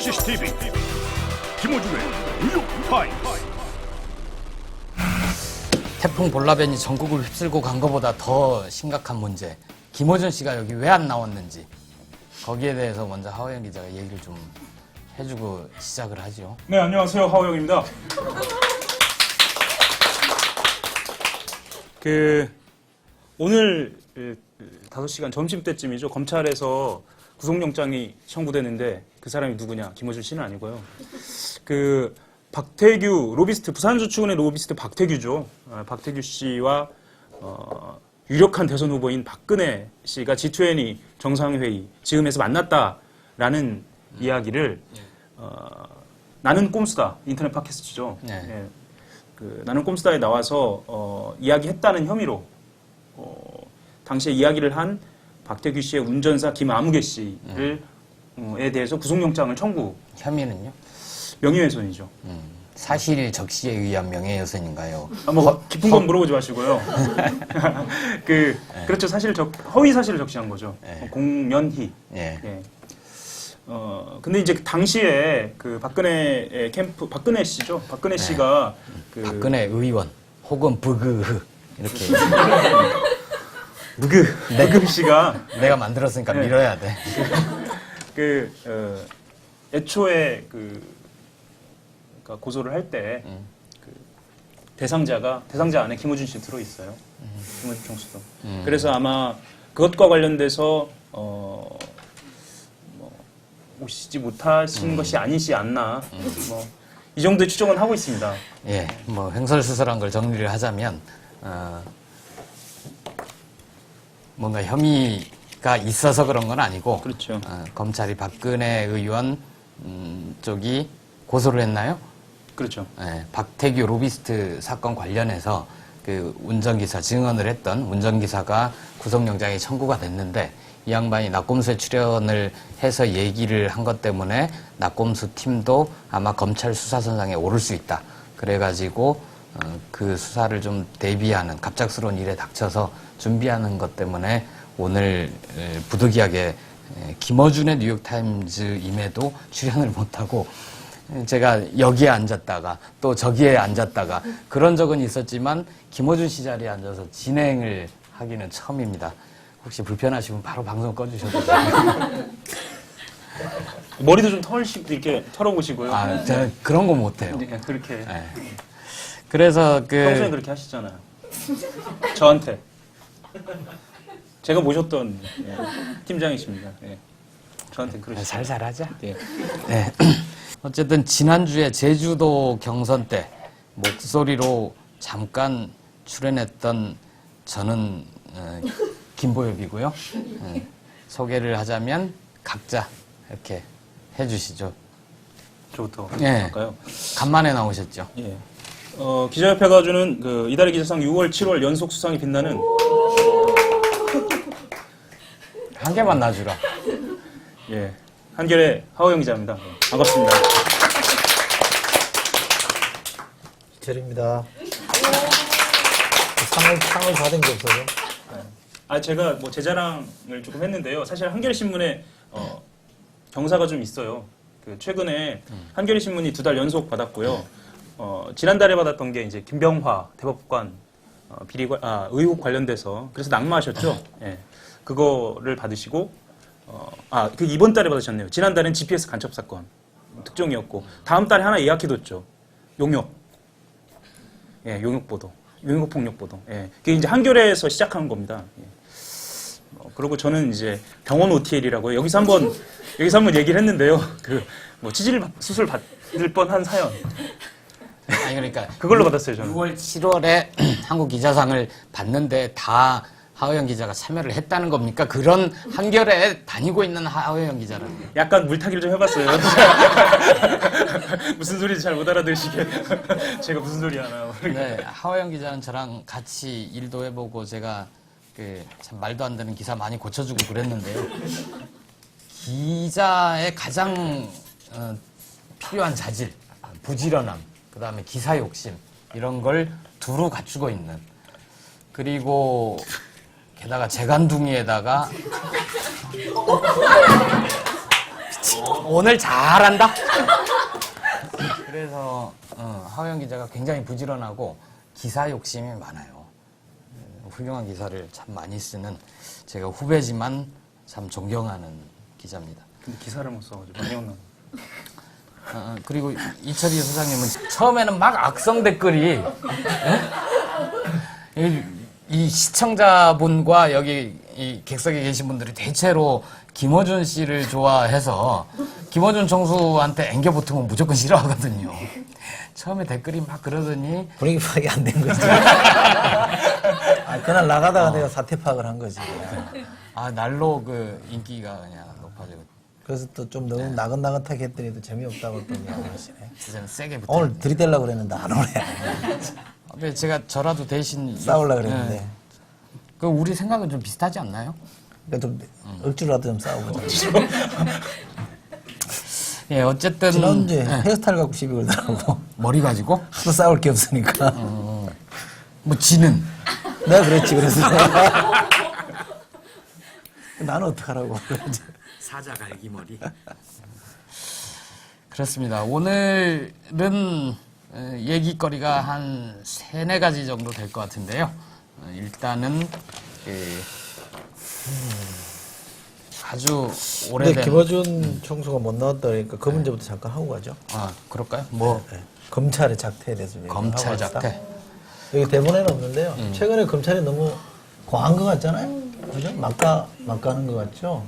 CCTV 김호준의 뉴욕타임스. 태풍 볼라벤이 전국을 휩쓸고 간 것보다 더 심각한 문제. 김호준 씨가 여기 왜 안 나왔는지 거기에 대해서 먼저 하호영 기자가 얘기를 좀 해주고 시작을 하죠. 네, 안녕하세요. 하호영입니다. 오늘 5시간 점심때쯤이죠. 검찰에서 구속영장이 청구되는데 그 사람이 누구냐? 김호준 씨는 아니고요. 박태규, 로비스트, 부산저축은의 로비스트 박태규죠. 박태규 씨와 유력한 대선 후보인 박근혜 씨가 G20 정상회의 지금에서 만났다라는 이야기를 나는 꼼수다 인터넷 팟캐스트죠. 네. 예. 나는 꼼수다에 나와서 이야기했다는 혐의로 당시에 이야기를 한 박태규 씨의 운전사 김아무개 씨를 에 대해서 구속영장을 청구. 혐의는요? 명예훼손이죠. 사실 적시에 의한 명예훼손인가요? 깊은 건 물어보지 마시고요. 그렇죠. 허위 사실을 적시한 거죠. 네. 공연희. 예. 예. 근데 이제 당시에 박근혜 씨죠. 박근혜 씨가 박근혜 의원 혹은 브그 이렇게 무급 씨가 내가 만들었으니까 네. 밀어야 돼. 애초에 그러니까 고소를 할 때 대상자 안에 김호준 씨 들어 있어요. 김호준 총수도. 그래서 아마 그것과 관련돼서 오시지 못하신 것이 아니지 않나. 이 정도의 추정은 하고 있습니다. 예, 횡설수설한 걸 정리를 하자면 뭔가 혐의가 있어서 그런 건 아니고, 그렇죠. 검찰이 박근혜 의원 쪽이 고소를 했나요? 그렇죠. 예, 박태규 로비스트 사건 관련해서 운전기사 증언을 했던 운전기사가 구속영장이 청구가 됐는데 이 양반이 낙곰수에 출연을 해서 얘기를 한 것 때문에 낙곰수 팀도 아마 검찰 수사선상에 오를 수 있다. 그래가지고 그 수사를 좀 대비하는 갑작스러운 일에 닥쳐서 준비하는 것 때문에 오늘 부득이하게 김어준의 뉴욕타임즈임에도 출연을 못하고 제가 여기에 앉았다가 또 저기에 앉았다가 그런 적은 있었지만 김어준 씨 자리에 앉아서 진행을 하기는 처음입니다. 혹시 불편하시면 바로 방송 꺼주셔도 돼요. 머리도 좀 이렇게 털어보시고요. 저는 그런 거 못해요. 네, 그렇게. 네. 그래서 평소에 그렇게 하시잖아요. 저한테. 제가 모셨던 팀장이십니다. 예. 저한테 그러시죠. 살살하자. 예. 네. 어쨌든 지난주에 제주도 경선 때 목소리로 잠깐 출연했던 저는 김보엽이고요. 소개를 하자면 각자 이렇게 해주시죠. 저부터 예. 할까요? 간만에 나오셨죠. 예. 기자협회가 주는 이달의 기자상 6월, 7월 연속 수상이 빛나는 한 개만 놔주라. 예. 한결의 하호영 기자입니다. 예. 반갑습니다. 이철입니다. 상을 받은 게 없어서. 제가 제 자랑을 조금 했는데요. 사실 한겨레신문에 경사가 좀 있어요. 최근에 한겨레신문이 2달 연속 받았고요. 지난달에 받았던 게 이제 김병화 대법관 의혹 관련돼서 그래서 낙마하셨죠. 예. 그거를 받으시고 이번 달에 받으셨네요. 지난달엔 GPS 간첩 사건 특종이었고 다음 달에 하나 예약해뒀죠. 용역. 예, 용역 보도. 용역 폭력 보도. 예. 그게 이제 한겨레에서 시작한 겁니다. 예. 그리고 저는 이제 병원 OTL이라고 여기서 한번 얘기를 했는데요. 치질 수술 받을 뻔한 사연. 아니 그러니까 그걸로 받았어요, 저는. 6월, 7월에 한국 기자상을 받는데 다 하호영 기자가 참여를 했다는 겁니까? 그런 한겨레에 다니고 있는 하호영 기자라는. 약간 물타기를 좀 해봤어요. 무슨 소리인지 잘 못 알아들으시게. 제가 무슨 소리 하나. 네, 하호영 기자는 저랑 같이 일도 해보고 제가 참 말도 안 되는 기사 많이 고쳐주고 그랬는데요. 기자의 가장 필요한 자질, 부지런함, 그 다음에 기사 욕심 이런 걸 두루 갖추고 있는. 그리고 게다가 재간둥이에다가 오늘 잘한다. 그래서 하호영 기자가 굉장히 부지런하고 기사 욕심이 많아요. 훌륭한 기사를 참 많이 쓰는 제가 후배지만 참 존경하는 기자입니다. 근데 기사를 못 써가지고 많이 혼나. 그리고 이철희 소장님은 처음에는 막 악성 댓글이 이 시청자분과 여기 이 객석에 계신 분들이 대체로 김어준 씨를 좋아해서 김어준 총수한테 앵겨 붙으면 무조건 싫어하거든요. 처음에 댓글이 막 그러더니 분위기 파악이 안 된 거지. 그날 나가다가 내가 사태 파악을 한 거지. 날로 그 인기가 그냥 높아지고 그래서 또 좀 너무 나긋나긋하게 했더니 또 재미없다고 또 얘기하시네. 진짜 세게 붙어. 오늘 들이대려고 그랬는데 안 오네. 근데 제가 저라도 대신 싸우려고 그랬는데. 네. 그 우리 생각은 좀 비슷하지 않나요? 그러니까 좀 억지로라도 좀 싸워보자. 예, 어쨌든 지난주에 헤어스타일 갖고 시비 걸더라고. 머리 가지고 하도 싸울 게 없으니까. 뭐 지는 내가 그랬지, 그래서. 나는 어떡하라고. 그러지. 사자 갈기 머리. 그렇습니다. 오늘은 얘기거리가 한 3-4가지 정도 될 것 같은데요. 일단은 아주 근데 오래된 김어준 총수가 못 나왔다 그러니까 그 문제부터 잠깐 하고 가죠. 그럴까요? 뭐 네. 검찰의 작태에 대해서 좀 검찰 얘기하고 합시다. 작태. 여기 대본에는 없는데요. 최근에 검찰이 너무 과한 것 같잖아요. 그죠? 막가는 것 같죠?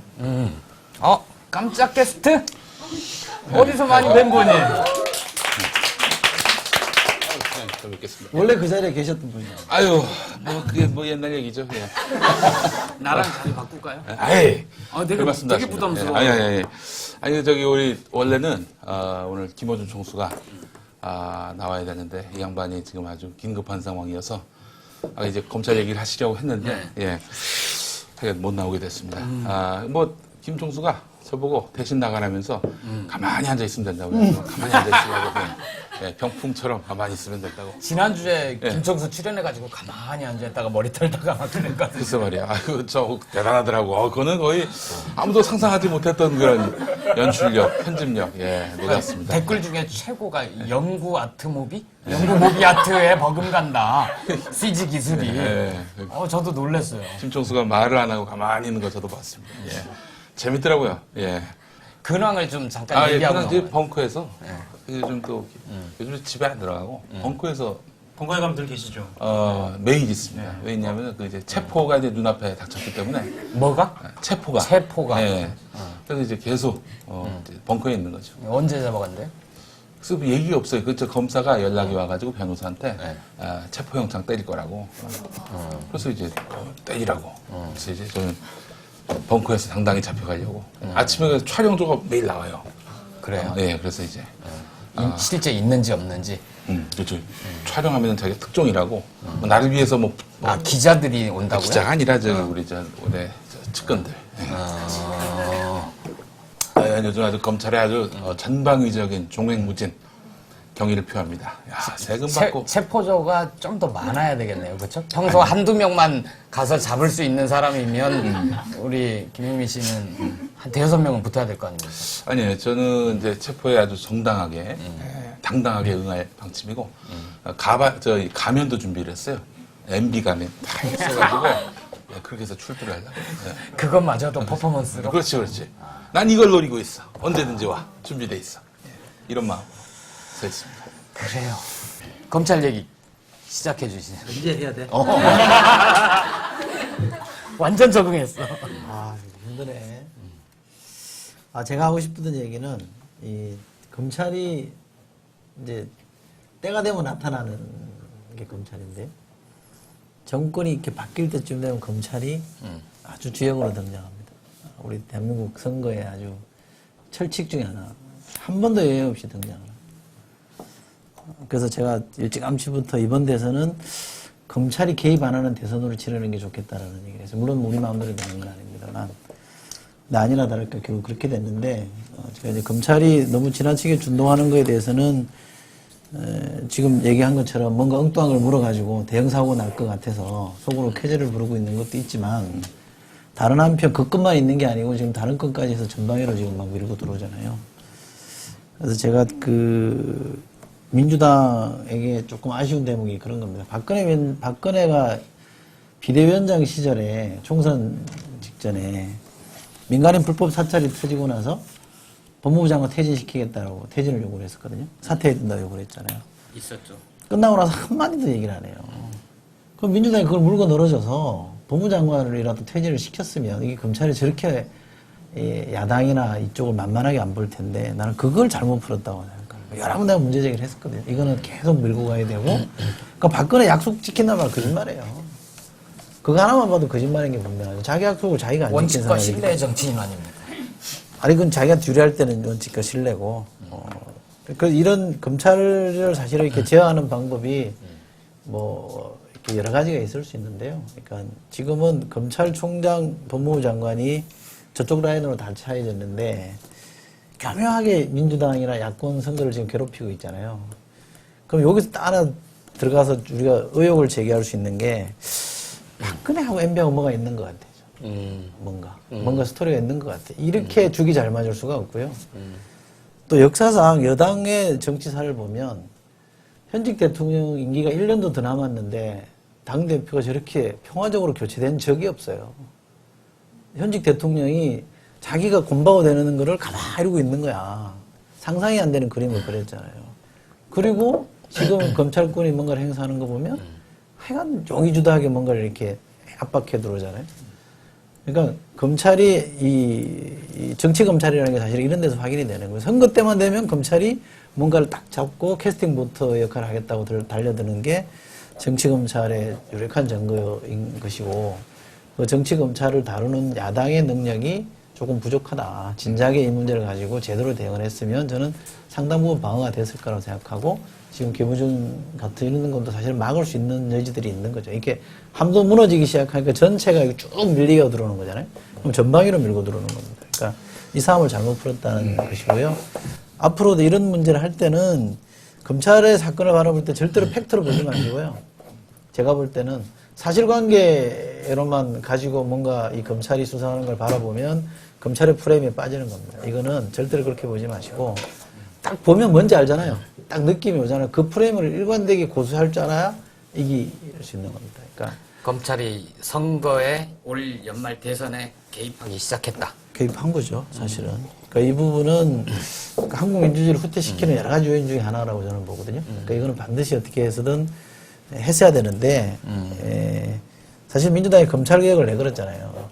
깜짝 게스트? 어디서 많이 뵌 분이? 잘 뵙겠습니다. 원래 그 자리에 계셨던 분이요. 아유, 뭐 그게 뭐 옛날 얘기죠. 예. 나랑 자리 바꿀까요? 아이, 되게 별 말씀도 되게 하십니다. 부담스러워. 예. 아니 저기 우리 원래는 오늘 김어준 총수가 나와야 되는데 이 양반이 지금 아주 긴급한 상황이어서 이제 검찰 얘기를 하시려고 했는데 하여간 못 나오게 됐습니다. 뭐 김 총수가 저보고 대신 나가라면서 가만히 앉아 있으면 된다고 해서 가만히 앉아 있으라고 병풍처럼 가만히 있으면 된다고. 지난주에 김청수 출연해가지고 가만히 앉아있다가 머리 털다가 막 그랬거든요. 글쎄 말이야. 아이고, 저 대단하더라고. 그거는 거의 아무도 상상하지 못했던 그런 연출력, 편집력, 놀랐습니다. 댓글 중에 최고가 영구 아트무비? 영구 무비 아트에 버금간다. CG 기술이. 저도 놀랐어요. 김총수가 말을 안 하고 가만히 있는 거 저도 봤습니다. 재밌더라고요. 근황을 좀 잠깐 얘기하고 그냥 이제 넘어가요. 벙커에서 요즘 또 요즘 집에 안 들어가고 벙커에서 번거에 가면 늘 계시죠. 매일 있습니다. 왜 있냐면 그 이제 체포가 이제 눈앞에 닥쳤기 때문에 뭐가? 체포가. 그래서 이제 계속 이제 벙커에 있는 거죠. 언제 잡아간대요? 그래서 뭐 얘기가 없어요. 그 검사가 연락이 와가지고 변호사한테 체포영장 때릴 거라고. 그래서 이제 때리라고. 그래서 이제 저는 벙커에서 당당히 잡혀가려고. 아침에 촬영조가 매일 나와요. 그래요? 그래서 이제 실제 있는지 없는지. 그렇죠. 촬영하면 자기 특종이라고. 뭐 나를 위해서 기자들이 온다고요? 기자가 아니라 우리 측근들. 요즘 아주 검찰에 아주 전방위적인 종횡무진 경의를 표합니다. 세금 받고. 체포조가 좀 더 많아야 되겠네요. 그렇죠? 평소 한두 명만 가서 잡을 수 있는 사람이면 우리 김용민 씨는 한 5-6명은 붙어야 될 거 아닙니까? 아니에요. 저는 이제 체포에 아주 정당하게, 당당하게 응할 방침이고, 가면도 준비를 했어요. MB 가면 다 있어가지고, 그렇게 해서 출두를 하려고. 그것마저도 퍼포먼스로. 그렇지. 난 이걸 노리고 있어. 언제든지 와. 준비돼 있어. 이런 마음 서 있습니다. 그래요. 검찰 얘기 시작해 주시죠. 이제 해야 돼. 완전 적응했어. 힘드네. 제가 하고 싶던 얘기는 이 검찰이 이제 때가 되면 나타나는 게 검찰인데요. 정권이 이렇게 바뀔 때쯤 되면 검찰이 아주 주역으로 등장합니다. 우리 대한민국 선거에 아주 철칙 중에 하나. 한 번도 예외 없이 등장을. 그래서 제가 일찌감치부터 이번 대선은 검찰이 개입 안 하는 대선으로 치르는 게 좋겠다라는 얘기를 해서 물론 우리 마음대로 되는 건 아닙니다만 근데 아니나 다를까 결국 그렇게 됐는데 제가 이제 검찰이 너무 지나치게 준동하는 거에 대해서는 지금 얘기한 것처럼 뭔가 엉뚱한 걸 물어가지고 대형 사고가 날 것 같아서 속으로 쾌재를 부르고 있는 것도 있지만 다른 한편 그 끝만 있는 게 아니고 지금 다른 끝까지 해서 전방위로 지금 막 밀고 들어오잖아요. 그래서 제가 그 민주당에게 조금 아쉬운 대목이 그런 겁니다. 박근혜가 비대위원장 시절에 총선 직전에 민간인 불법 사찰이 터지고 나서 법무부 장관 퇴진시키겠다라고 퇴진을 요구를 했었거든요. 사퇴해야 된다고 요구를 했잖아요. 있었죠. 끝나고 나서 한마디도 얘기를 안 해요. 그럼 민주당이 그걸 물고 늘어져서 법무장관이라도 퇴진을 시켰으면 이게 검찰이 저렇게 야당이나 이쪽을 만만하게 안 볼 텐데 나는 그걸 잘못 풀었다고 생각해요. 여러 번 내가 문제 제기를 했었거든요. 이거는 계속 밀고 가야 되고 그러니까 박근혜 약속 지킨단 말 거짓말이에요. 그거 하나만 봐도 거짓말인 게 분명하죠. 자기 약속을 자기가 안 지킨 원칙과 사람이기 신뢰의 정치인 아닙니까? 아니, 그건 자기한테 유리할 때는 원칙과 신뢰고. 이런 검찰을 사실은 이렇게 제어하는 방법이 뭐, 이렇게 여러 가지가 있을 수 있는데요. 그러니까 지금은 검찰총장, 법무부 장관이 저쪽 라인으로 다 차이졌는데, 교묘하게 민주당이나 야권 선거를 지금 괴롭히고 있잖아요. 그럼 여기서 딱 하나 들어가서 우리가 의혹을 제기할 수 있는 게, 박근혜하고 MB하고 뭐가 있는 것 같아요. 뭔가 스토리가 있는 것 같아. 이렇게 죽이 잘 맞을 수가 없고요. 또 역사상 여당의 정치사를 보면 현직 대통령 임기가 1년도 더 남았는데 당대표가 저렇게 평화적으로 교체된 적이 없어요. 현직 대통령이 자기가 곰바고 되는 거를 가만히 이러고 있는 거야. 상상이 안 되는 그림을 그렸잖아요. 그리고 지금 검찰권이 뭔가를 행사하는 거 보면 하여간 용의주도하게 뭔가를 이렇게 압박해 들어오잖아요. 그러니까 검찰이 이 정치 검찰이라는 게 사실 이런 데서 확인이 되는 거예요. 선거 때만 되면 검찰이 뭔가를 딱 잡고 캐스팅 보트 역할을 하겠다고 달려드는 게 정치 검찰의 유력한 증거인 것이고 그 정치 검찰을 다루는 야당의 능력이 조금 부족하다. 진작에 이 문제를 가지고 제대로 대응을 했으면 저는 상당 부분 방어가 됐을 거라고 생각하고 지금 김우중 같은 이런 것도 사실 막을 수 있는 여지들이 있는 거죠. 이렇게 한번 무너지기 시작하니까 전체가 쭉 밀리어 들어오는 거잖아요. 그럼 전방위로 밀고 들어오는 겁니다. 그러니까 이 싸움을 잘못 풀었다는 것이고요. 앞으로도 이런 문제를 할 때는 검찰의 사건을 바라볼 때 절대로 팩트로 보지 마시고요. 제가 볼 때는 사실관계로만 가지고 뭔가 이 검찰이 수사하는 걸 바라보면 검찰의 프레임에 빠지는 겁니다. 이거는 절대로 그렇게 보지 마시고 딱 보면 뭔지 알잖아요. 딱 느낌이 오잖아요. 그 프레임을 일관되게 고수할 줄 알아야 이길 수 있는 겁니다. 그러니까 검찰이 선거에 올 연말 대선에 개입하기 시작했다. 개입한 거죠, 사실은. 그러니까 이 부분은 한국 민주주의를 후퇴시키는 여러 가지 요인 중에 하나라고 저는 보거든요. 그러니까 이거는 반드시 어떻게 해서든 했어야 되는데 사실 민주당이 검찰개혁을 내걸었잖아요.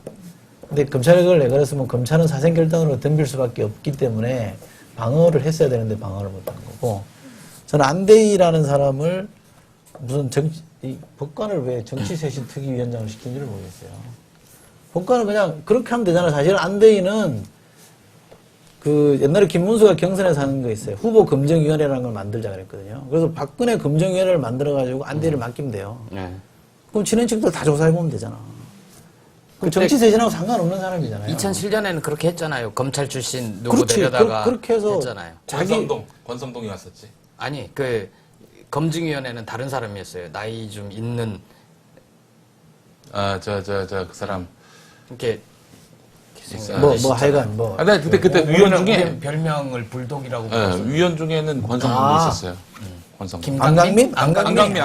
근데 검찰개혁을 내걸었으면 검찰은 사생결단으로 덤빌 수밖에 없기 때문에 방어를 했어야 되는데 방어를 못한 거고 저는 안대희라는 사람을 무슨 이 법관을 왜 정치쇄신 특위위원장을 시킨지를 모르겠어요. 법관은 그냥 그렇게 하면 되잖아요. 사실은 안대희는 그 옛날에 김문수가 경선에서 하는 거 있어요. 후보 검증위원회라는 걸 만들자 그랬거든요. 그래서 박근혜 검증위원회를 만들어가지고 안대희를 맡기면 돼요. 네. 그럼 친인척들 다 조사해보면 되잖아. 그 정치쇄신하고 상관없는 사람이잖아요. 2007년에는 그렇게 했잖아요. 검찰 출신 누구 그렇지. 내려다가 그렇게 해서 했잖아요. 권성동이 왔었지. 아니 그 검증위원회는 다른 사람이었어요. 나이 좀 있는 그 사람. 이렇게 하여간 뭐. 아, 그때 위원 중에 별명을 불독이라고 예, 불렀어요. 위원 중에는 권성동이 있었어요. 권성동. 안강민? 안강민.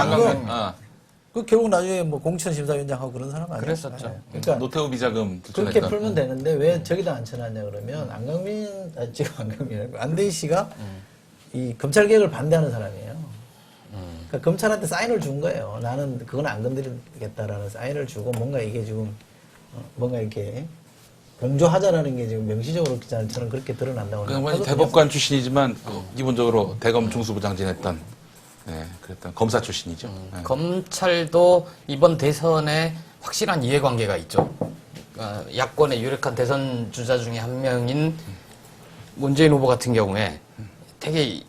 그 결국 나중에 뭐 공천심사위원장하고 그런 사람 아니에요? 그랬었죠. 네. 그러니까 노태우 비자금 그렇게 추천했던. 풀면 되는데 왜 저기다 앉혀놨냐 그러면 지금 안강민 아니고 안대희 씨가 이 검찰개혁을 반대하는 사람이에요. 그러니까 검찰한테 사인을 준 거예요. 나는 그건 안 건드리겠다라는 사인을 주고 뭔가 이게 지금 뭔가 이렇게 공조하자라는 게 지금 명시적으로 저는 그렇게 드러난다고 그냥 대법관 출신이지만 기본적으로 대검 중수부장 지냈던 그랬던 검사 출신이죠. 검찰도 이번 대선에 확실한 이해관계가 있죠. 야권의 유력한 대선 주자 중에 한 명인 문재인 후보 같은 경우에 되게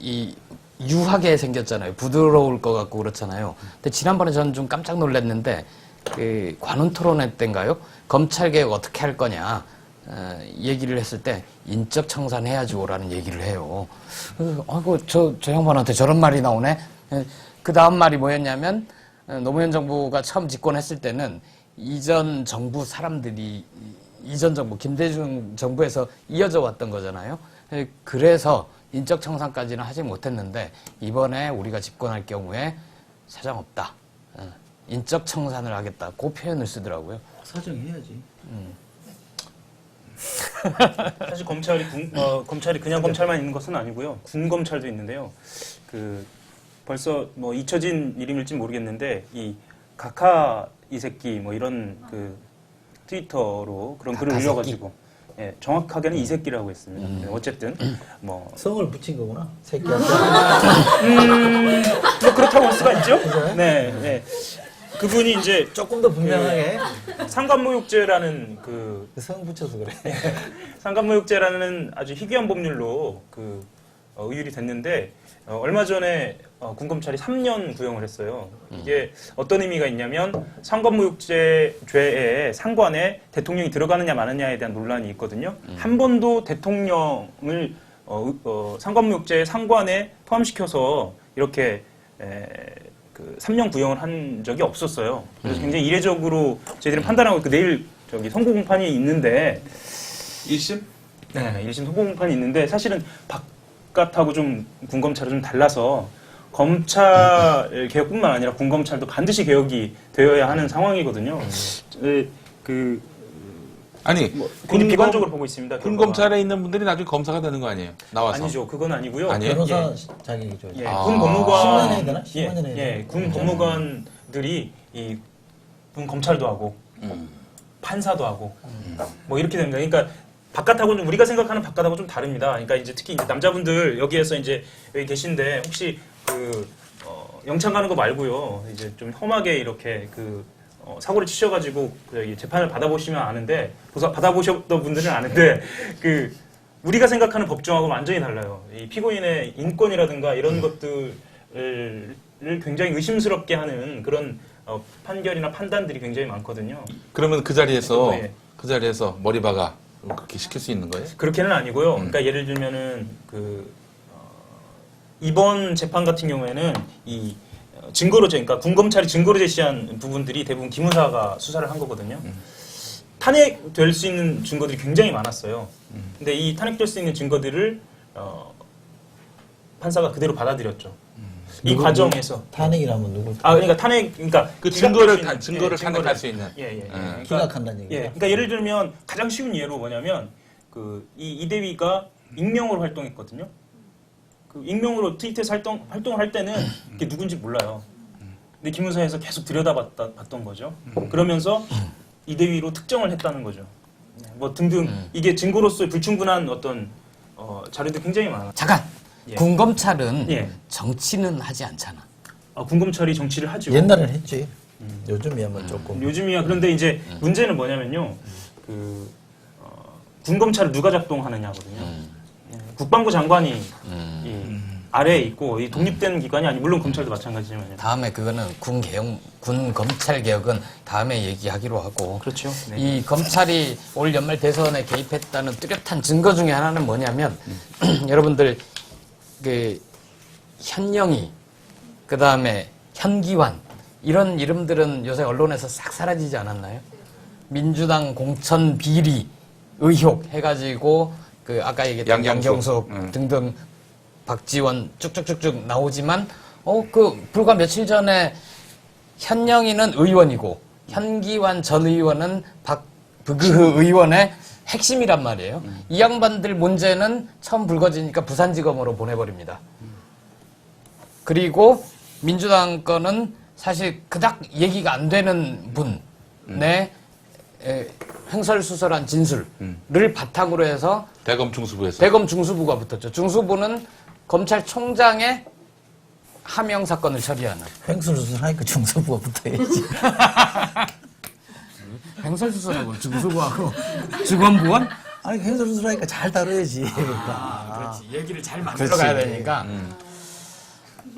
유하게 생겼잖아요. 부드러울 것 같고 그렇잖아요. 근데 지난번에 저는 좀 깜짝 놀랐는데 그 관훈 토론회 때인가요? 검찰개혁 어떻게 할 거냐 얘기를 했을 때 인적 청산해야죠라는 얘기를 해요. 아이고 저 양반한테 저런 말이 나오네. 그 다음 말이 뭐였냐면 노무현 정부가 처음 집권했을 때는 이전 정부 사람들이 이전 정부 김대중 정부에서 이어져 왔던 거잖아요. 그래서 인적 청산까지는 하지 못했는데 이번에 우리가 집권할 경우에 사정 없다. 인적 청산을 하겠다. 그 표현을 쓰더라고요. 사정해야지. 사실 검찰이 그냥 검찰만 있는 것은 아니고요. 군 검찰도 있는데요. 그 벌써 뭐 잊혀진 이름일지 모르겠는데 이 가카 이 새끼 뭐 이런 그 트위터로 그런 글을 가카 올려가지고 예, 정확하게는 이 새끼라고 했습니다. 네, 어쨌든 뭐 성을 붙인 거구나. 새끼한테. 뭐 그렇다고 할 수가 있죠. 네, 네. 그분이 이제 조금 더 분명하게 상관모욕죄라는 그 성 붙여서 그래. 상관모욕죄라는 아주 희귀한 법률로 그 의율이 됐는데 얼마 전에 군검찰이 3년 구형을 했어요. 이게 어떤 의미가 있냐면 상관모욕죄에 상관에 대통령이 들어가느냐 마느냐에 대한 논란이 있거든요. 한 번도 대통령을 상관모욕죄의 상관에 포함시켜서 이렇게 그 3년 구형을 한 적이 없었어요. 그래서 굉장히 이례적으로 저희들은 판단하고 있고 내일 저기 선고 공판이 있는데 1심? 네, 1심 선고 공판이 있는데 사실은 바깥하고 좀 군검찰은 좀 달라서 검찰 개혁뿐만 아니라 군검찰도 반드시 개혁이 되어야 하는 상황이거든요. 그 아니, 굉장히 비관적으로 보고 있습니다. 군 결과가. 검찰에 있는 분들이 나중에 검사가 되는 거 아니에요? 나와서. 아니죠. 그건 아니고요. 아니에요? 변호사 예. 자격이죠. 예, 아. 군 법무관 10만 해야 되나? 10만 예, 년 해야 예, 되나? 군 법무관들이 이 군 검찰도 하고 판사도 하고 뭐 이렇게 됩니다. 그러니까 바깥하고는 우리가 생각하는 바깥하고 좀 다릅니다. 그러니까 이제 특히 이제 남자분들 여기에서 이제 여기 계신데 혹시 그 영창 가는 거 말고요. 이제 좀 험하게 이렇게 그 사고를 치셔가지고 그 재판을 받아보시면 아는데 받아보셨던 분들은 아는데 그 우리가 생각하는 법정하고 완전히 달라요. 이 피고인의 인권이라든가 이런 것들을 굉장히 의심스럽게 하는 그런 판결이나 판단들이 굉장히 많거든요. 그러면 그 자리에서 네. 그 자리에서 머리 박아 그렇게 시킬 수 있는 거예요? 그렇게는 아니고요. 그러니까 예를 들면은 그 이번 재판 같은 경우에는 이 그러니까 군검찰이 증거로 제시한 부분들이 대부분 기무사가 수사를 한 거거든요. 탄핵될 수 있는 증거들이 굉장히 많았어요. 근데 이 탄핵될 수 있는 증거들을 판사가 그대로 받아들였죠. 이 과정에서 탄핵이라면 누굴 그러니까 그러니까 그 기각할 증거를 수 있는, 탄핵할 수 있는. 예. 그러니까, 기각한다는 얘기죠. 그러니까 예를 들면 가장 쉬운 예로 뭐냐면 그 이대위가 익명으로 활동했거든요. 그 익명으로 트위터에서 활동을 할 때는 그게 누군지 몰라요. 근데 기무사에서 계속 들여다봤던 거죠. 그러면서 이대위로 특정을 했다는 거죠. 뭐 등등 이게 증거로서 불충분한 어떤 자료들이 굉장히 많아요. 잠깐. 예. 군검찰은 예. 정치는 하지 않잖아. 군검찰이 정치를 하죠. 옛날에는 했지. 요즘이야말로 조금. 요즘이야. 그런데 이제 문제는 뭐냐면요. 그 군검찰을 누가 작동하느냐거든요. 예, 국방부 장관이 이 아래에 있고 이 독립된 기관이 아니 물론 검찰도 마찬가지지만요. 다음에 그거는 군 검찰 개혁은 다음에 얘기하기로 하고. 그렇죠. 네. 이 검찰이 올 연말 대선에 개입했다는 뚜렷한 증거 중에 하나는 뭐냐면 여러분들 그 현영이 그다음에 현기환 이런 이름들은 요새 언론에서 싹 사라지지 않았나요? 민주당 공천 비리 의혹 해가지고 그 아까 얘기했던 양경숙 등등 박지원 쭉쭉쭉쭉 나오지만 그 불과 며칠 전에 현영이는 의원이고 현기환 전 의원은 박브그 의원의 핵심이란 말이에요. 이 양반들 문제는 처음 불거지니까 부산지검으로 보내버립니다. 그리고 민주당 거는 사실 그닥 얘기가 안 되는 분의 횡설수설한 진술을 바탕으로 해서 대검 중수부에서 대검 중수부가 붙었죠. 중수부는 검찰총장의 하명 사건을 처리하는. 횡설수설 하니까 중수부가 붙어야지. 횡설수설하고 중수부하고 주검부원? 아니 횡설수설 하니까 잘 다뤄야지. 그렇지. 얘기를 잘 만들어가야 되니까.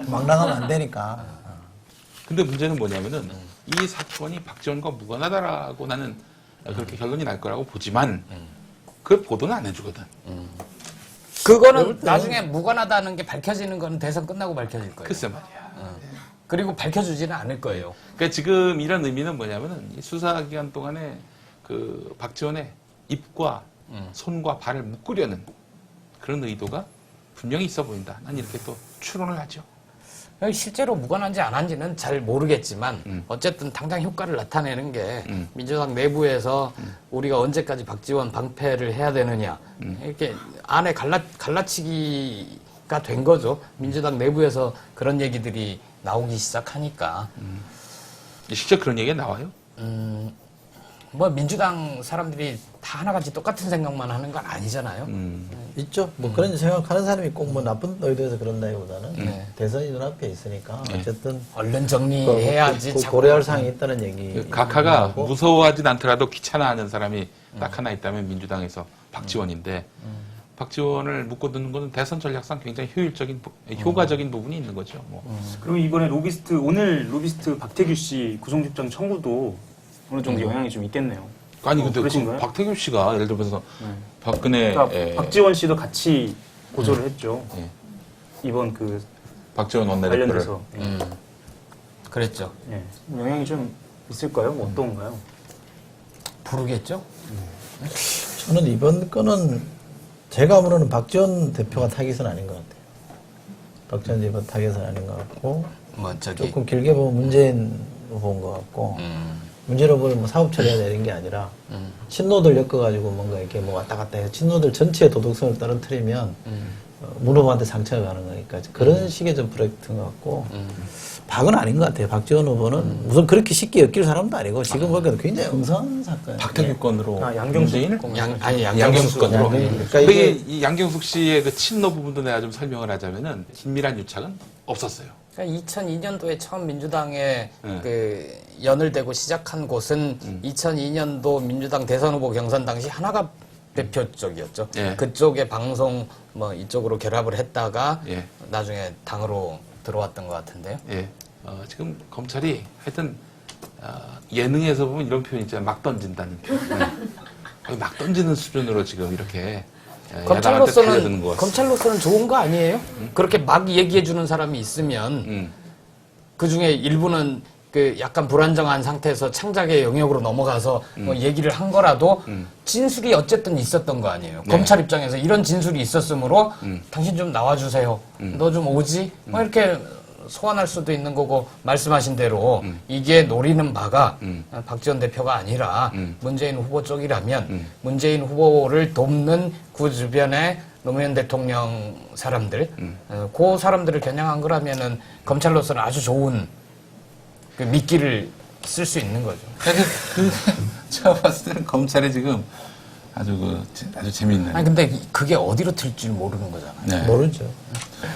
막 나가면 안 되니까. 근데 문제는 뭐냐면은 이 사건이 박지원과 무관하다라고 나는 그렇게 결론이 날 거라고 보지만 그걸 보도는 안 해주거든. 그거는 나중에 무관하다는 게 밝혀지는 건 대선 끝나고 밝혀질 거예요. 글쎄 말이야. 그리고 밝혀주지는 않을 거예요. 그러니까 지금 이런 의미는 뭐냐면은 이 수사 기간 동안에 그 박지원의 입과 손과 발을 묶으려는 그런 의도가 분명히 있어 보인다. 난 이렇게 또 추론을 하죠. 실제로 무관한지 안 한지는 잘 모르겠지만 어쨌든 당장 효과를 나타내는 게 민주당 내부에서 우리가 언제까지 박지원 방패를 해야 되느냐 이렇게 안에 갈라치기가 된 거죠. 민주당 내부에서 그런 얘기들이 나오기 시작하니까 실제 그런 얘기가 나와요? 뭐 민주당 사람들이 다 하나같이 똑같은 생각만 하는 건 아니잖아요. 있죠. 뭐 그런 생각하는 사람이 꼭 뭐 나쁜 의도에서 그런다기보다는 네. 대선이 눈앞에 있으니까 어쨌든 얼른 정리해야지. 자꾸. 고려할 사항이 있다는 얘기. 각하가 무서워하진 않더라도 귀찮아하는 사람이 딱 하나 있다면 민주당에서 박지원인데 박지원을 묶어두는 것은 대선 전략상 굉장히 효과적인 부분이 있는 거죠. 뭐. 그리고 이번에 오늘 로비스트 박태규 씨 구속영장 청구도 어느 정도 영향이 좀 있겠네요. 아니 근데 그 그러신가요? 박태규 씨가 예를 들어서 박근혜 그러니까 박지원 씨도 같이 고소를 했죠. 예. 이번 그 박지원 원내대표를 관련돼서 그랬죠. 예. 영향이 좀 있을까요? 뭐 어떤가요? 부르겠죠? 저는 이번 건은 제가 보는 박지원 대표가 타깃은 아닌 것 같아요. 박지원 대표 타깃은 아닌 것 같고 뭐 저기 조금 길게 보면 문재인 후보인 것 같고 문재인 후보는 뭐 사업 처리해야 되는 게 아니라 친노들 엮어가지고 뭔가 이렇게 뭐 왔다 갔다 해서 친노들 전체의 도덕성을 떨어뜨리면 문 후보한테 상처가 가는 거니까 그런 식의 좀 프로젝트인 것 같고 박은 아닌 것 같아요. 박지원 후보는 무슨 그렇게 쉽게 엮일 사람도 아니고 지금 보기에도 굉장히 응성한 사건. 박태규 건으로 양경수인을? 양경숙 건으로. 그러니까 근데 이게 이 양경숙 씨의 그 친노 부분도 내가 좀 설명을 하자면은 긴밀한 유착은 없었어요. 그러니까 2002년도에 처음 민주당에 네. 그 연을 대고 시작한 곳은 2002년도 민주당 대선 후보 경선 당시 하나가 대표 쪽이었죠. 예. 그쪽에 방송 뭐 이쪽으로 결합을 했다가 예. 나중에 당으로 들어왔던 것 같은데요. 예. 지금 검찰이 하여튼 예능에서 보면 이런 표현 있잖아요. 막 던진다는 표현. 거의 막 던지는 수준으로 지금 이렇게 야당한테 달려드는 것 같습니다. 검찰로서는 좋은 거 아니에요? 그렇게 막 얘기해 주는 사람이 있으면 그 중에 일부는 그 약간 불안정한 상태에서 창작의 영역으로 넘어가서 뭐 얘기를 한 거라도 진술이 어쨌든 있었던 거 아니에요. 네. 검찰 입장에서 이런 진술이 있었으므로 당신 좀 나와주세요. 너 좀 오지? 뭐 이렇게 소환할 수도 있는 거고 말씀하신 대로 이게 노리는 바가 박지원 대표가 아니라 문재인 후보 쪽이라면 문재인 후보를 돕는 그 주변의 노무현 대통령 사람들 그 사람들을 겨냥한 거라면은 검찰로서는 아주 좋은 그 미끼를 쓸 수 있는 거죠. 제가 봤을 때는 검찰이 지금 아주 재미있는. 아니 근데 그게 어디로 튈지 모르는 거잖아요. 네. 모르죠.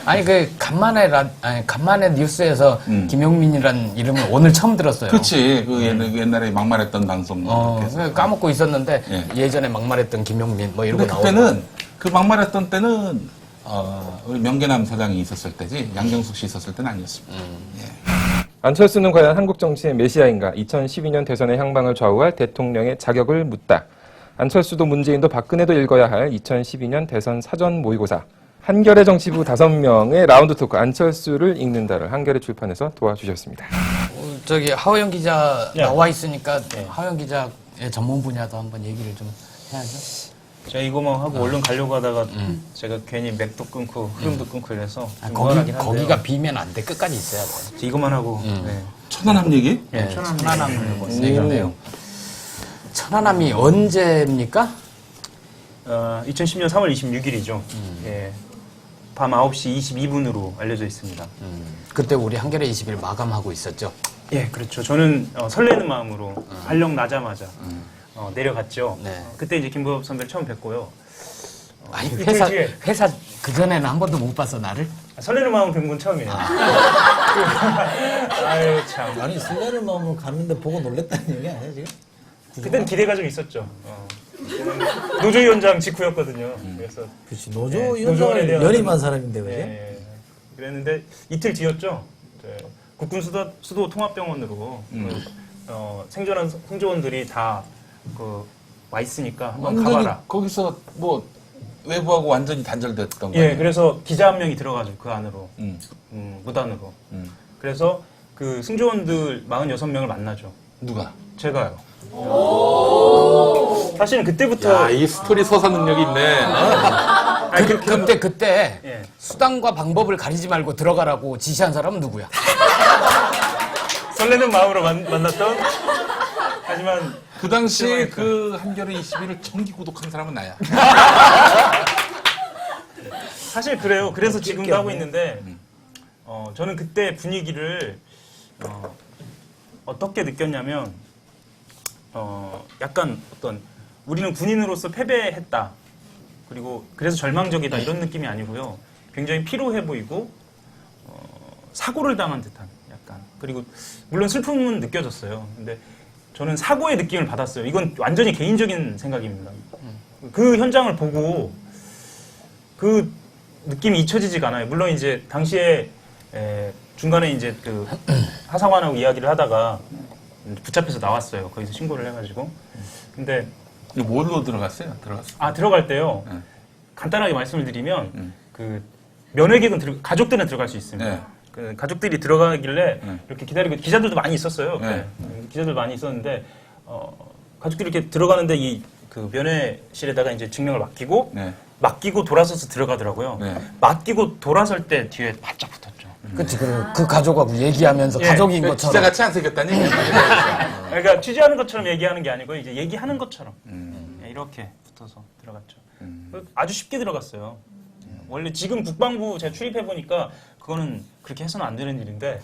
아니 그 간만에 뉴스에서 김용민이라는 이름을 오늘 처음 들었어요. 그렇지. 그 옛날에 막말했던 방송. 까먹고 있었는데 예. 예전에 막말했던 김용민 뭐 이러고 근데 나오고. 그때는 그 막말했던 때는 우리 명계남 사장이 있었을 때지 양경숙 씨 있었을 때는 아니었습니다. 안철수는 과연 한국 정치의 메시아인가? 2012년 대선의 향방을 좌우할 대통령의 자격을 묻다. 안철수도 문재인도 박근혜도 읽어야 할 2012년 대선 사전 모의고사. 한겨레 정치부 5명의 라운드 토크 안철수를 읽는다를 한겨레 출판에서 도와주셨습니다. 저기 하호영 기자 예. 나와 있으니까 하호영 기자의 전문 분야도 한번 얘기를 좀 해야죠. 제가 이거만 하고 얼른 가려고 하다가 제가 괜히 맥도 끊고 흐름도 끊고 이래서 좀 거기, 무한하긴 한데요. 거기가 비면 안 돼. 끝까지 있어야 돼. 이거만 하고 네. 천안함 얘기? 예, 천안함을 얘기인데요. 천안함이 언제입니까? 2010년 3월 26일이죠. 예. 밤 9시 22분으로 알려져 있습니다. 그때 우리 한겨레 20일 마감하고 있었죠. 예, 그렇죠. 저는 설레는 마음으로 발령 나자마자 내려갔죠. 네. 그때 이제 김부엽 선배를 처음 뵙고요. 아니 이틀 뒤에 회사 그 전에는 한 번도 못 봤어 나를. 설레는 마음을 뵌 건 처음이에요. 아유 참. 아니 설레는 마음으로 갔는데 보고 놀랬다는 얘기 아니야 지금? 그때는 기대가 좀 있었죠. 노조위원장 직후였거든요. 그래서 그렇지 노조 네, 노조원에 위원장을 대한 연임한 사람인데 그지? 예, 그랬는데 이틀 뒤였죠. 국군 수도 통합병원으로 생존한 성조원들이 다 와 있으니까 한번 완전히 가봐라. 거기서 뭐 외부하고 완전히 단절됐던 예, 거예요. 그래서 기자 한 명이 들어가죠 그 안으로 음. 무단으로. 음. 그래서 그 승조원들 46명을 만나죠. 누가? 제가요. 사실은 그때부터 야, 이 스토리 서사 능력이 있네. 아니, 그때 예. 수단과 방법을 가리지 말고 들어가라고 지시한 사람은 누구야? 설레는 마음으로 만났던 하지만 그 당시 그 한겨레 21을 정기 구독한 사람은 나야. 사실 그래요. 그래서 지금도 하고 있는데 저는 그때 분위기를 어떻게 느꼈냐면 약간 어떤 우리는 군인으로서 패배했다. 그리고 그래서 절망적이다 이런 느낌이 아니고요. 굉장히 피로해 보이고 사고를 당한 듯한 약간. 그리고 물론 슬픔은 느껴졌어요. 근데 저는 사고의 느낌을 받았어요. 이건 완전히 개인적인 생각입니다. 그 현장을 보고 그 느낌이 잊혀지지가 않아요. 물론 이제 당시에 중간에 이제 그 하상환하고 이야기를 하다가 붙잡혀서 나왔어요. 거기서 신고를 해가지고. 근데 이거 뭘로 들어갔어요? 들어갔어. 들어갈 때요. 네. 간단하게 말씀을 드리면 그 면회객은 가족들은 들어갈 수 있습니다. 네. 그 가족들이 들어가길래 네. 이렇게 기다리고 기자들도 많이 있었어요. 네. 기자들 많이 있었는데 가족들이 이렇게 들어가는데 이 그 면회실에다가 이제 증명을 맡기고 네. 맡기고 돌아서서 들어가더라고요. 네. 맡기고 돌아설 때 뒤에 바짝 붙었죠. 그치, 그 가족하고 얘기하면서 예. 가족인 것처럼. 기자같이 안 생겼다니? 그러니까 취재하는 것처럼 얘기하는 게 아니고 이제 얘기하는 것처럼 예, 이렇게 붙어서 들어갔죠. 아주 쉽게 들어갔어요. 원래 지금 국방부 제가 출입해 보니까 그거는 그렇게 해서는 안 되는 일인데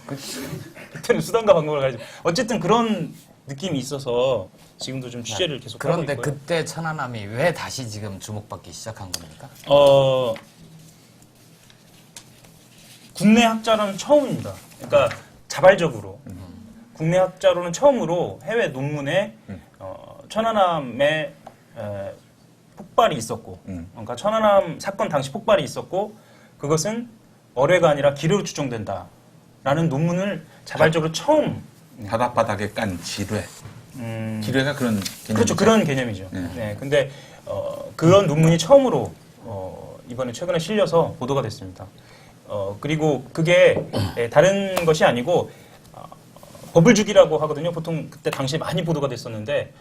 그때는 수단과 방법을 가지고 어쨌든 그런 느낌이 있어서 지금도 좀 취재를 계속 하고 그런데 있고요. 그때 천안함이 왜 다시 지금 주목받기 시작한 겁니까? 국내 학자로는 처음입니다. 그러니까 자발적으로 국내 학자로는 처음으로 해외 논문에 천안함에 폭발이 있었고, 그러니까 천안함 사건 당시 폭발이 있었고, 그것은 어뢰가 아니라 기뢰로 추정된다라는 논문을 자발적으로 처음. 바닥바닥에 깐 지뢰. 지뢰가 그런 개념이죠. 그렇죠. 그런 개념이죠. 네. 네. 근데 그런 논문이 처음으로 이번에 최근에 실려서 보도가 됐습니다. 그리고 그게 다른 것이 아니고 버블주기라고 하거든요. 보통 그때 당시에 많이 보도가 됐었는데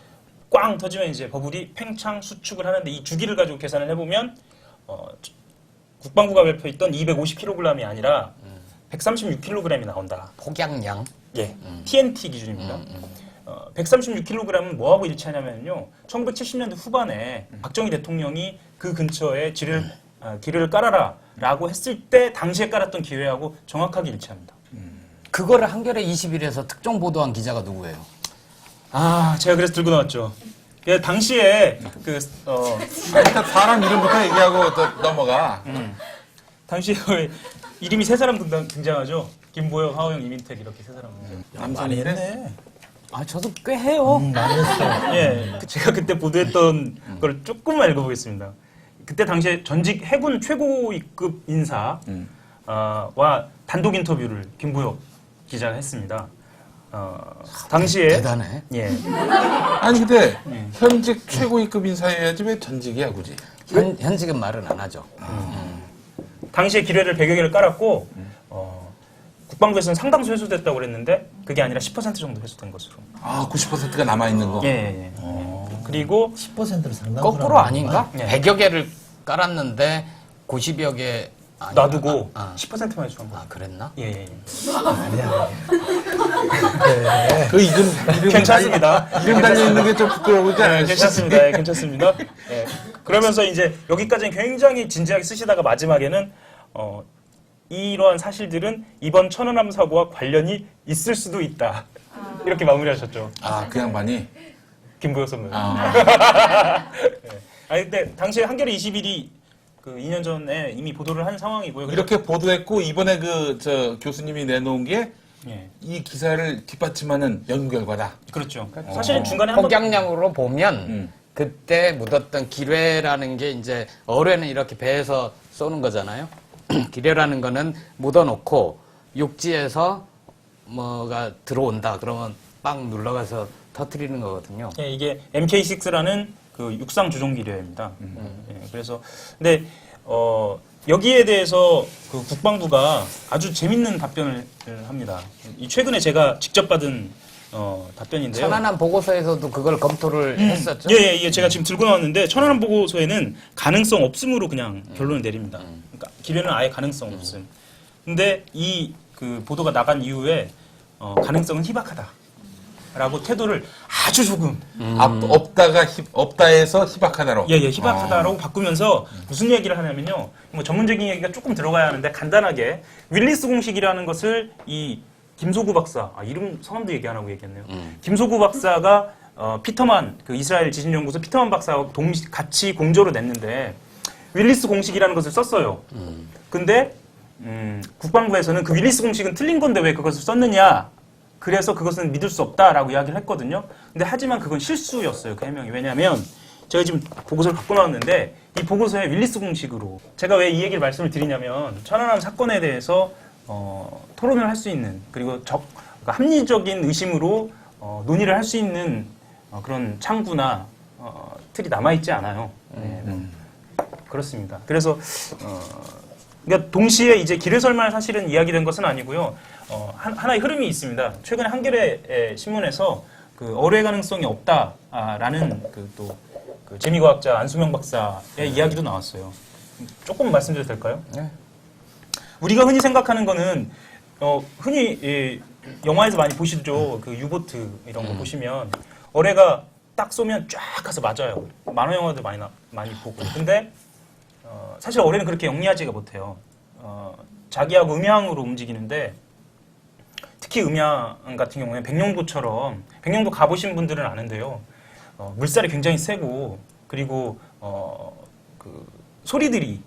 꽝 터지면 이제 버블이 팽창 수축을 하는데 이 주기를 가지고 계산을 해보면 국방부가 발표했던 250kg이 아니라 136kg이 나온다. 폭약량. 예, TNT 기준입니다. 136kg은 뭐하고 일치하냐면요. 1970년대 후반에 박정희 대통령이 그 근처에 기뢰를 깔아라라고 했을 때 당시에 깔았던 기뢰하고 정확하게 일치합니다. 그거를 한겨레 21에서 특종 보도한 기자가 누구예요? 제가 그래서 들고 나왔죠. 예, 당시에 일단 사람 이름부터 얘기하고 또 넘어가. 당시에 이름이 세 사람 등장하죠. 김보영, 하호영, 이민택 이렇게 세 사람. 많이 했네. 저도 꽤 해요. 많이 했어. 예, 제가 그때 보도했던 걸 조금만 읽어보겠습니다. 그때 당시에 전직 해군 최고위급 인사와 단독 인터뷰를 김보영 기자가 했습니다. 당시에 대단해. 예, 아니 근데 현직 최고위급 인사여야지 왜 전직이야 굳이? 현직은 말은 안 하죠. 당시에 기뢰를 100여 개를 깔았고 국방부에서는 상당수 회수됐다고 그랬는데 그게 아니라 10% 정도 회수된 것으로. 90%가 남아 있는 거. 예. 그리고 10%를 상당수. 거꾸로 아닌가? 네. 100여 개를 깔았는데 90여 개 놔두고 아. 10%만 회수한 거. 그랬나? 예. 아니야. 그 이름 괜찮습니다. 이름 달려 있는 게 좀 부끄러우지 않아요? 괜찮습니다. 괜찮습니다. 예. 그러면서 이제 여기까지는 굉장히 진지하게 쓰시다가 마지막에는 이러한 사실들은 이번 천안함 사고와 관련이 있을 수도 있다. 이렇게 마무리하셨죠. 그 양반이. 김보영 선배님. 예. 근데 당시에 한겨레 21이 그 2년 전에 이미 보도를 한 상황이고요. 이렇게 보도했고 이번에 교수님이 내놓은 게 이 예. 기사를 뒷받침하는 연구 결과다. 그렇죠. 사실은 중간에 한 번. 폭약량으로 보면 그때 묻었던 기뢰라는 게 이제 어뢰는 이렇게 배에서 쏘는 거잖아요. 기뢰라는 거는 묻어놓고 육지에서 뭐가 들어온다 그러면 빵 눌러가서 터트리는 거거든요. 예, 이게 MK6라는 그 육상 조종 기뢰입니다. 예, 그래서 근데 여기에 대해서 그 국방부가 아주 재밌는 답변을 합니다. 이 최근에 제가 직접 받은 답변인데요. 천안함 보고서에서도 그걸 검토를 했었죠. 예, 제가 지금 들고 나왔는데 천안함 보고서에는 가능성 없음으로 그냥 결론을 내립니다. 그러니까 기뢰는 아예 가능성 없음. 근데 이 그 보도가 나간 이후에 가능성은 희박하다라고 태도를 아주 조금 없다에서 희박하다로. 예, 희박하다라고 바꾸면서 무슨 얘기를 하냐면요. 뭐 전문적인 얘기가 조금 들어가야 하는데 간단하게 윌리스 공식이라는 것을 이 김소구 박사, 이름 성함도 얘기 안 하고 얘기했네요. 김소구 박사가 피터만 그 이스라엘 지진연구소 피터만 박사와 같이 공조로 냈는데 윌리스 공식이라는 것을 썼어요. 근데 국방부에서는 그 윌리스 공식은 틀린 건데 왜 그것을 썼느냐? 그래서 그것은 믿을 수 없다라고 이야기를 했거든요. 근데 하지만 그건 실수였어요. 그 해명이. 왜냐하면 제가 지금 보고서를 갖고 나왔는데 이 보고서에 윌리스 공식으로 제가 왜 이 얘기를 말씀을 드리냐면 천안함 사건에 대해서 토론을 할 수 있는 그리고 그러니까 합리적인 의심으로 논의를 할 수 있는 그런 창구나 틀이 남아있지 않아요. 네, 그렇습니다. 그래서 그러니까 동시에 이제 기뢰설만 사실은 이야기된 것은 아니고요. 하나의 흐름이 있습니다. 최근에 한겨레 신문에서 그 어뢰 가능성이 없다라는 그 재미과학자 안수명 박사의 이야기도 나왔어요. 조금 말씀드려도 될까요? 네. 우리가 흔히 생각하는 거는 흔히 영화에서 많이 보시죠. 그 유보트 이런 거 보시면 어뢰가 딱 쏘면 쫙 가서 맞아요. 만화 영화도 많이 보고. 근데 사실 어뢰는 그렇게 영리하지가 못해요. 자기하고 음양으로 움직이는데 특히 음양 같은 경우에 백령도처럼 백령도 가보신 분들은 아는데요. 물살이 굉장히 세고 그리고 그 소리들이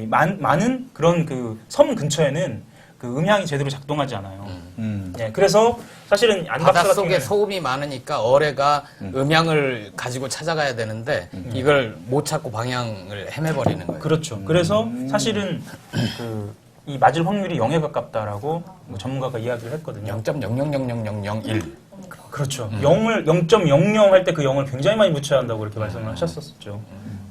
많은 그런 그 섬 근처에는 그 음향이 제대로 작동하지 않아요. 네, 그래서 사실은 안 박사 같은 바닷속에 경우에는 소음이 많으니까 어뢰가 음향을 가지고 찾아가야 되는데 이걸 못 찾고 방향을 헤매버리는 거예요. 그렇죠. 그래서 사실은 이 맞을 확률이 0에 가깝다라고 뭐 전문가가 이야기를 했거든요. 0.000001. 그렇죠. 0.00 할 때 그 0을 굉장히 많이 붙여야 한다고 이렇게 말씀을 하셨었죠.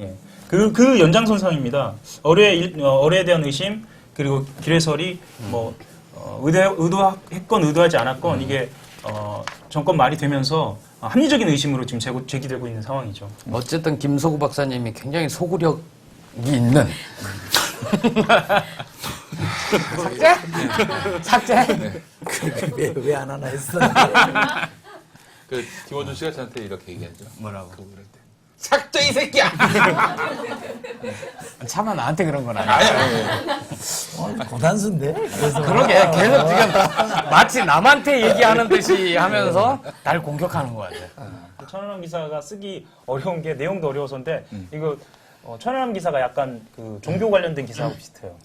예. 그 연장선상입니다. 어뢰에 대한 의심 그리고 기뢰설이 뭐 의도했건 의도하지 않았건 이게 정권 말이 되면서 합리적인 의심으로 지금 제기되고 있는 상황이죠. 어쨌든 김소구 박사님이 굉장히 소구력이 있는 삭제? 왜 안 하나 했어. 그 김어준 씨가 저한테 이렇게 얘기하죠. 뭐라고? 그거 이럴 때. 삭제 이 새끼야. 차마 나한테 그런 건 아니야. 고단수인데? 그래서 그러게 계속 지금 마치 남한테 얘기하는 듯이 하면서 날 공격하는 것 같아. 천안함 기사가 쓰기 어려운 게 내용도 어려워서인데 이거 천안함 기사가 약간 그 종교 관련된 기사하고 비슷해요.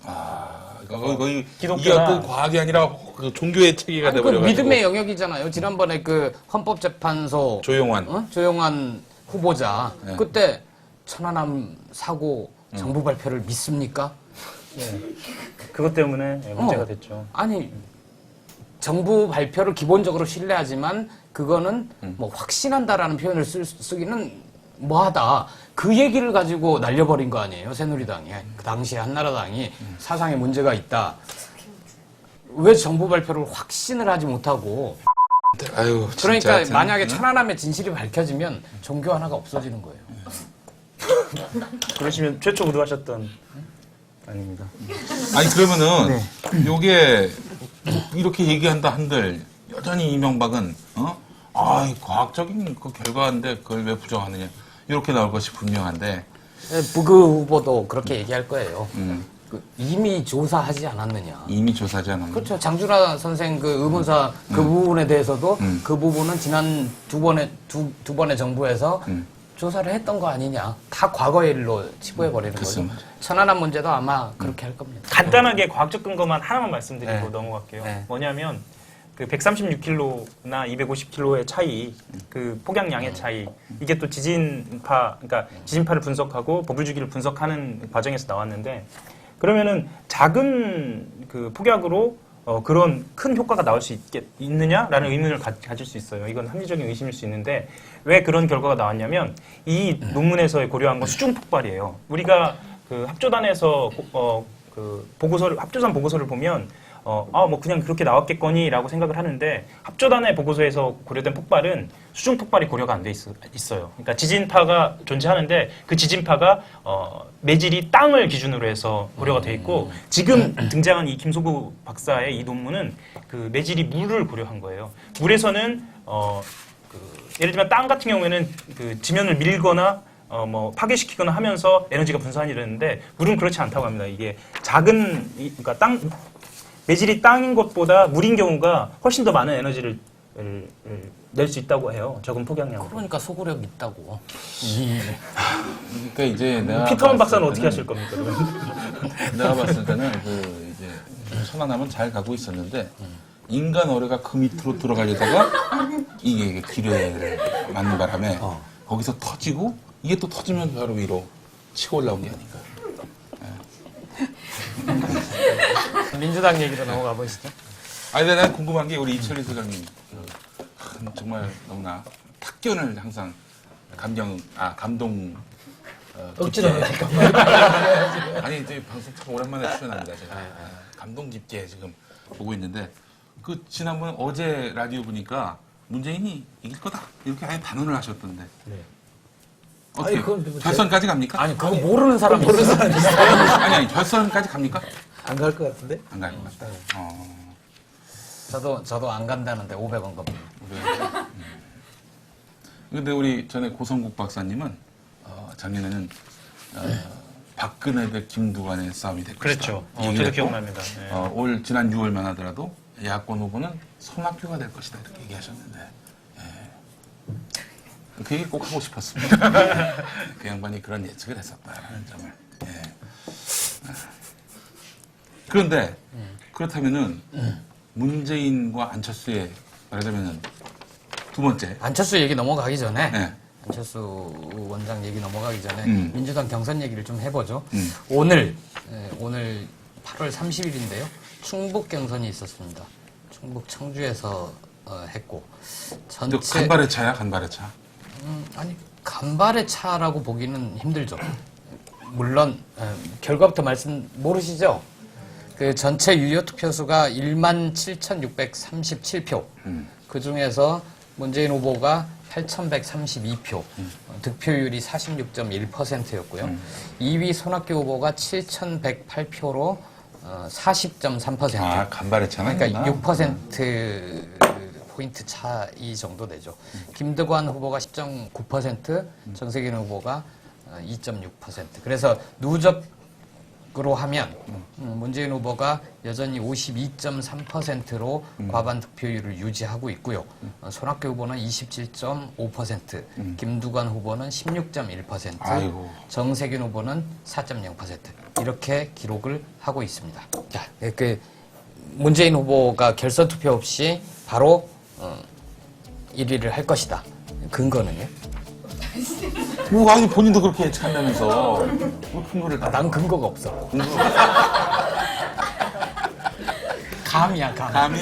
거의 기독교나- 이게 그 과학이 아니라 그 종교의 체계가 아니, 그 돼버려가지고. 믿음의 영역이잖아요. 지난번에 그 헌법재판소 조용환. 조용환 후보자 네. 그때 천안함 사고 정부 발표를 믿습니까? 예. 그것 때문에 문제가 됐죠. 아니 정부 발표를 기본적으로 신뢰하지만 그거는 뭐 확신한다라는 표현을 쓰기는 뭐하다. 그 얘기를 가지고 날려버린 거 아니에요, 새누리당이. 그 당시에 한나라당이 사상에 문제가 있다. 왜 정부 발표를 확신을 하지 못하고 아유, 진짜 그러니까 하여튼. 만약에 천안함의 진실이 밝혀지면 종교 하나가 없어지는 거예요. 그러시면 최초 의도하셨던 아닙니다. 아니 그러면은 요게 이렇게 얘기한다 한들 여전히 이명박은 과학적인 그 결과인데 그걸 왜 부정하느냐 이렇게 나올 것이 분명한데 부그 후보도 그렇게 얘기할 거예요. 그 이미 조사하지 않았느냐. 이미 조사하지 않았나? 그렇죠. 장준하 선생 그 의문사 그 부분에 대해서도 그 부분은 지난 두 번의 정부에서 조사를 했던 거 아니냐. 다 과거의 일로 치부해 버리는 거죠. 그렇습니다. 천안함 문제도 아마 그렇게 할 겁니다. 간단하게 과학적 근거만 하나만 말씀드리고 네. 넘어갈게요. 네. 뭐냐면 그 136km나 250km의 차이, 그 폭약량의 차이, 이게 또 그러니까 지진파를 분석하고 버블주기를 분석하는 과정에서 나왔는데 그러면은 작은 그 폭약으로 그런 큰 효과가 나올 수 있느냐라는 의문을 가질 수 있어요. 이건 합리적인 의심일 수 있는데 왜 그런 결과가 나왔냐면 이 논문에서 고려한 건 수중 폭발이에요. 우리가 그 합조단에서 그 보고서를 합조단 보고서를 보면 뭐 그냥 그렇게 나왔겠거니라고 생각을 하는데 합조단의 보고서에서 고려된 폭발은 수중 폭발이 고려가 안 돼 있어요. 그러니까 지진파가 존재하는데 그 지진파가 매질이 땅을 기준으로 해서 고려가 돼 있고 지금 등장한 이 김소구 박사의 이 논문은 그 매질이 물을 고려한 거예요. 물에서는 예를 들면 땅 같은 경우에는 그 지면을 밀거나 뭐 파괴시키거나 하면서 에너지가 분산이 되는데 물은 그렇지 않다고 합니다. 이게 그러니까 매질이 땅인 것보다 물인 경우가 훨씬 더 많은 에너지를 낼 수 있다고 해요. 적은 폭약량으로. 그러니까 소구력 있다고. 그러니까 이제 내가 피터만 박사는 봤을 어떻게 하실 겁니까? 내가 봤을 때는 그 이제 천안함은 잘 가고 있었는데 인간 어뢰가 그 밑으로 들어가려다가 이게 기뢰를 맞는 바람에 거기서 터지고 이게 또 터지면 바로 위로 치고 올라온 게 아닌가. 민주당 얘기로 넘어가 보시죠. 아니, 근데 난 궁금한 게 우리 이철희 소장님 정말 너무나 탁견을 항상 감동 억지로 아니 이제 방송 참 오랜만에 출연합니다. 제가 감동 깊게 지금 보고 있는데 그 지난번 어제 라디오 보니까 문재인이 이길 거다 이렇게 아예 단언을 하셨던데. 어떻게 아니, 그건 뭐 결선까지 갑니까? 아니 그거 모르는 사람이 있어요. 아니 결선까지 갑니까? 안 갈 것 같은데? 안 갈 것 같다. 저도 안 간다는데 500원 겁니다. 근데 우리 전에 고성국 박사님은 작년에는 박근혜 대 김두관의 싸움이 됐고 그렇죠. 저도 기억납니다. 네. 올 지난 6월만 하더라도 야권 후보는 손학규가 될 것이다 이렇게 얘기하셨는데 그 얘기 꼭 하고 싶었습니다. 그 양반이 그런 예측을 했었다라는 점을. 그런데 그렇다면은 문재인과 안철수의 말하자면은 두 번째 안철수 얘기 넘어가기 전에 네. 안철수 원장 얘기 넘어가기 전에 민주당 경선 얘기를 좀 해보죠. 음. 오늘 8월 30일인데요. 충북 경선이 있었습니다. 충북 청주에서 했고 전체 간발의 차야 간발의 차. 아니 간발의 차라고 보기는 힘들죠. 물론 결과부터 말씀 모르시죠? 그 전체 유효 투표수가 17,637표. 그 중에서 문재인 후보가 8,132표. 득표율이 46.1%였고요. 2위 손학규 후보가 7,108표로 40.3%. 아 간발의 차는 그러니까 6% 포인트 차이 정도 되죠. 김두관 후보가 10.9%, 정세균 후보가 2.6%. 그래서 누적으로 하면 문재인 후보가 여전히 52.3%로 과반 득표율을 유지하고 있고요. 손학규 후보는 27.5%, 김두관 후보는 16.1%, 아이고. 정세균 후보는 4.0% 이렇게 기록을 하고 있습니다. 자, 그 문재인 후보가 결선 투표 없이 바로 1위를 할 것이다. 근거는요? 뭐 아니 본인도 그렇게 예측한다면서 뭐 근거를 다. 난 근거가 없어. 감이야, 감. 감이